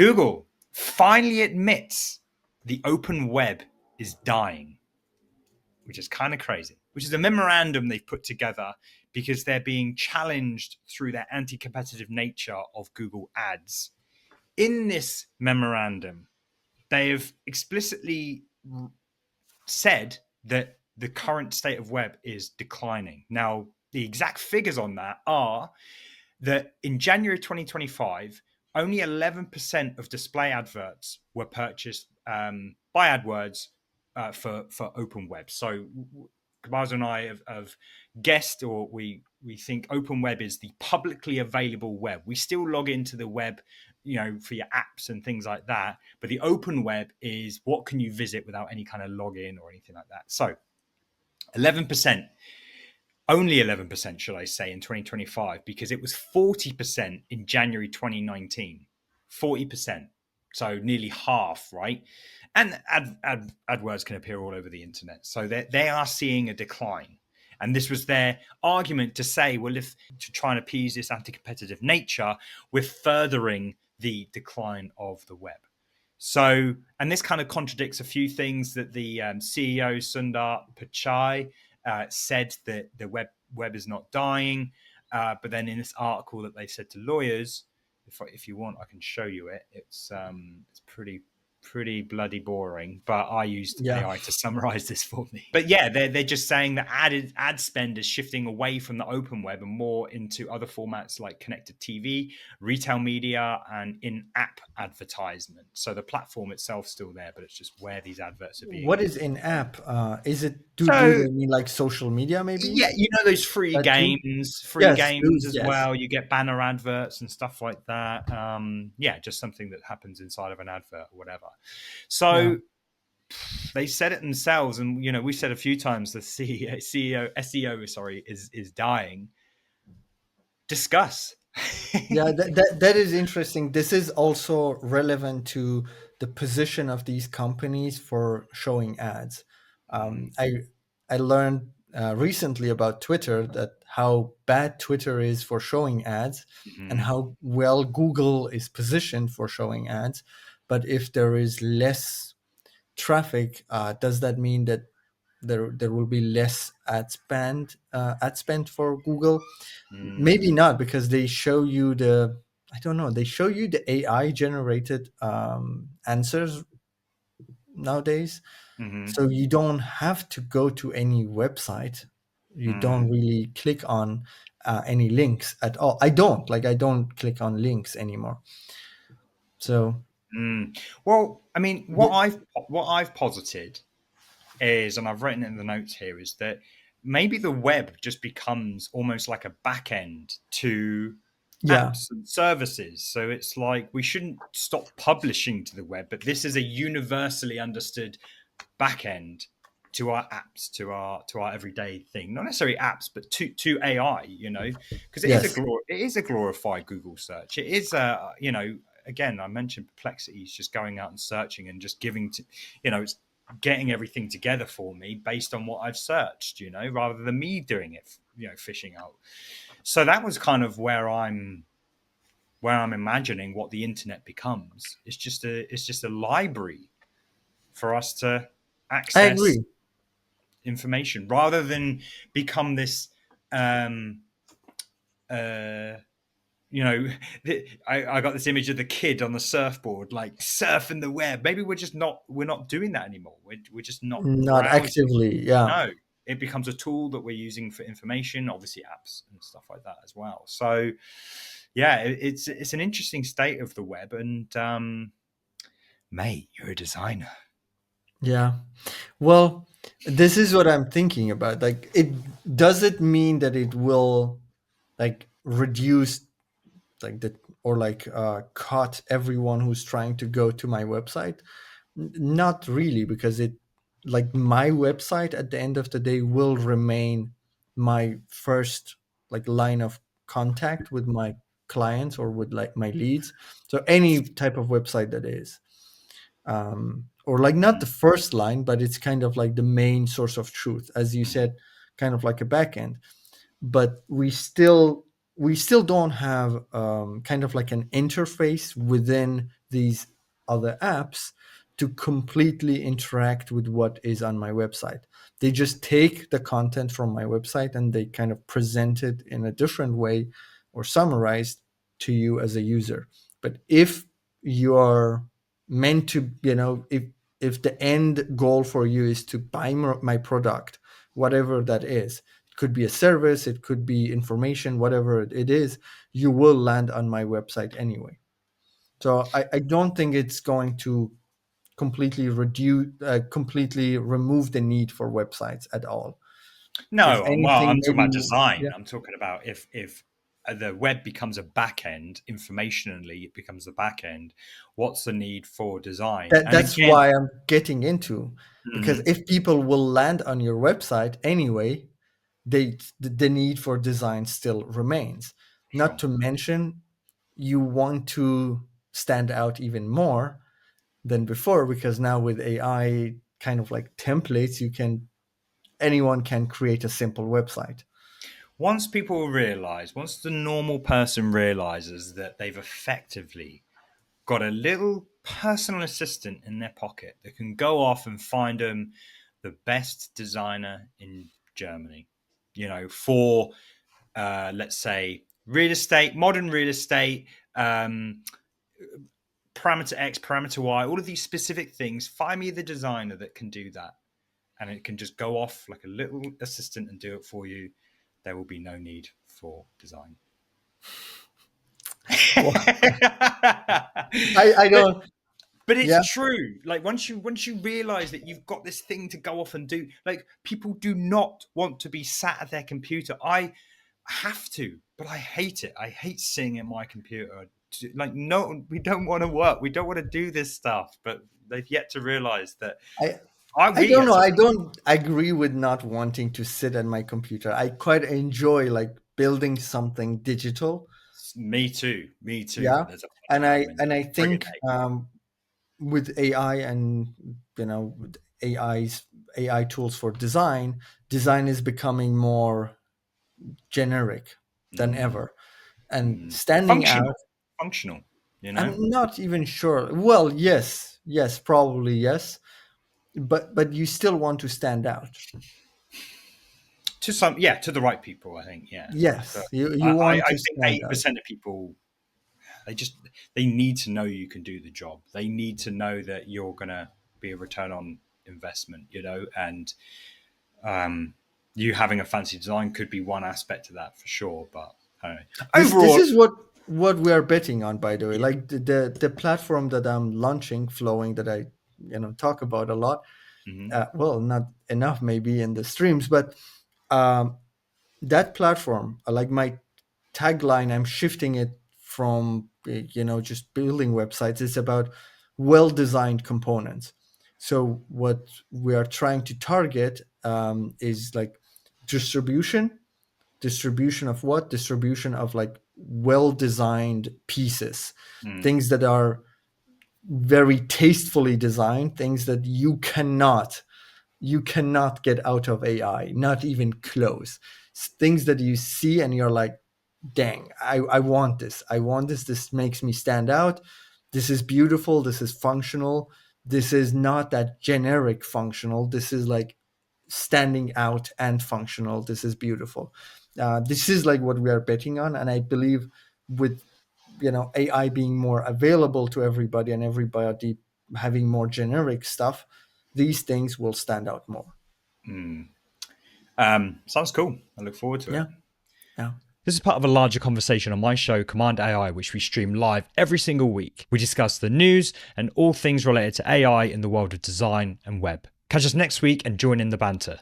Google finally admits the open web is dying, which is kind of crazy, which is a memorandum they've put together because they're being challenged through their anti-competitive nature of Google Ads. In this memorandum, they have explicitly said that the current state of web is declining. Now, the exact figures on that are that in January 2025, only 11% of display adverts were purchased by AdWords for open web. So Kabaz and I have guessed, or we think open web is the publicly available web. We still log into the web, for your apps and things like that. But the open web is what can you visit without any kind of login or anything like that. So 11%. Only 11%, should I say, in 2025, because it was 40% in January 2019. 40%. So nearly half, right? And AdWords can appear all over the internet. So they are seeing a decline. And this was their argument to say, well, if to try and appease this anti-competitive nature, we're furthering the decline of the web. So, and this kind of contradicts a few things that the CEO, Sundar said, that the web is not dying. But then in this article that they said to lawyers, if you want, I can show you it. It's pretty bloody boring, but I used AI to summarize this for me. But yeah, they're just saying that ad spend is shifting away from the open web and more into other formats like connected TV, retail media, and in-app advertisement. So the platform itself is still there, but it's just where these adverts are being. What is in-app? Is it do they mean like social media maybe? Yeah, those free games as well. You get banner adverts and stuff like that. Just something that happens inside of an advert or whatever. So they said it themselves, and we said a few times the SEO is dying. Discuss. That is interesting. This is also relevant to the position of these companies for showing ads. I learned recently about Twitter, that how bad Twitter is for showing ads, and how well Google is positioned for showing ads. But if there is less traffic, does that mean that there will be less ad spend for Google? Maybe not, because they show you the AI generated answers nowadays. So you don't have to go to any website. You don't really click on any links at all. I don't click on links anymore. So well, I mean, what I've posited is, and I've written it in the notes here, is that maybe the web just becomes almost like a back end to apps and services. So it's like we shouldn't stop publishing to the web, but this is a universally understood back end to our apps, to our everyday thing. Not necessarily apps, but to AI, because it is a glorified Google search. It is again, I mentioned Perplexity is just going out and searching and just giving to, it's getting everything together for me based on what I've searched, rather than me doing it, fishing out. So that was kind of where I'm imagining what the internet becomes. It's just a library for us to access information, rather than become this I got this image of the kid on the surfboard, like surfing the web. Maybe we're not doing that anymore. We're just not actively. No, it becomes a tool that we're using for information, obviously apps and stuff like that as well. So yeah, it's an interesting state of the web. And mate, you're a designer. Yeah. Well, this is what I'm thinking about. Like, does it mean that it will like reduce cut everyone who's trying to go to my website? Not really, because my website at the end of the day will remain my first line of contact with my clients or with my leads. So any type of website that is, or not the first line, but it's kind of like the main source of truth, as you said, kind of like a backend. But we still don't have kind of like an interface within these other apps to completely interact with what is on my website. They just take the content from my website and they kind of present it in a different way or summarized to you as a user. But if you are meant to, if the end goal for you is to buy my product, whatever that is, it could be a service, it could be information, whatever it is, you will land on my website anyway. So I don't think it's going to completely remove the need for websites at all. If No, well, anything, I'm talking maybe, about design. yeah. I'm talking about if the web becomes a back end, informationally, it becomes the back end. What's the need for design? And That's again, why I'm getting into, because mhm, if people will land on your website anyway, the need for design still remains. Not sure. to mention, you want to stand out even more than before, because now with AI kind of like templates, anyone can create a simple website. Once the normal person realizes that they've effectively got a little personal assistant in their pocket that can go off and find them the best designer in Germany, for let's say real estate, modern real estate, parameter X, parameter Y, all of these specific things. Find me the designer that can do that. And it can just go off like a little assistant and do it for you. There will be no need for design. Well, I but don't. but it's Yeah, true. Like once you realize that you've got this thing to go off and do, like people do not want to be sat at their computer. I have to, but I hate it. I hate sitting at my computer. Like, no, we don't want to work. We don't want to do this stuff. But they've yet to realize that I I we don't as know. a I don't agree with not wanting to sit at my computer. I quite enjoy like building something digital. me too. Yeah, But there's a and fine I element. and I Friggin' think hate. with AI and with AI tools for design is becoming more generic than Mm, ever, and mm. standing out. Functional. You know. I'm not even sure. Well, yes, probably yes, but you still want to stand out. To some, yeah, to the right people, I think, yeah. But Yes, you I want to think stand out. 80% of people, they just they need to know you can do the job. They need to know that you're gonna be a return on investment, and um, you having a fancy design could be one aspect of that for sure. But I don't know. This Overall, is what we are betting on, by the way. yeah. Like the platform that I'm launching, Flowing, that I talk about a lot. Hmm. Well, not enough maybe in the streams, but um, that platform, like my tagline, I'm shifting it from just building websites. It's about well designed components. So what we are trying to target is like distribution. Distribution of what? Distribution of like well designed pieces, Mm, things that are very tastefully designed, things that you cannot get out of AI, not even close. Things that you see and you're like, dang, I want this. I want this. This makes me stand out. This is beautiful. This is functional. This is not that generic functional. This is like standing out and functional. This is beautiful. This is like what we are betting on. And I believe with AI being more available to everybody and everybody having more generic stuff, these things will stand out more. mm. Sounds cool. I look forward to it. Yeah. Yeah. This is part of a larger conversation on my show, Cmd+AI, which we stream live every single week. We discuss the news and all things related to AI in the world of design and web. Catch us next week and join in the banter.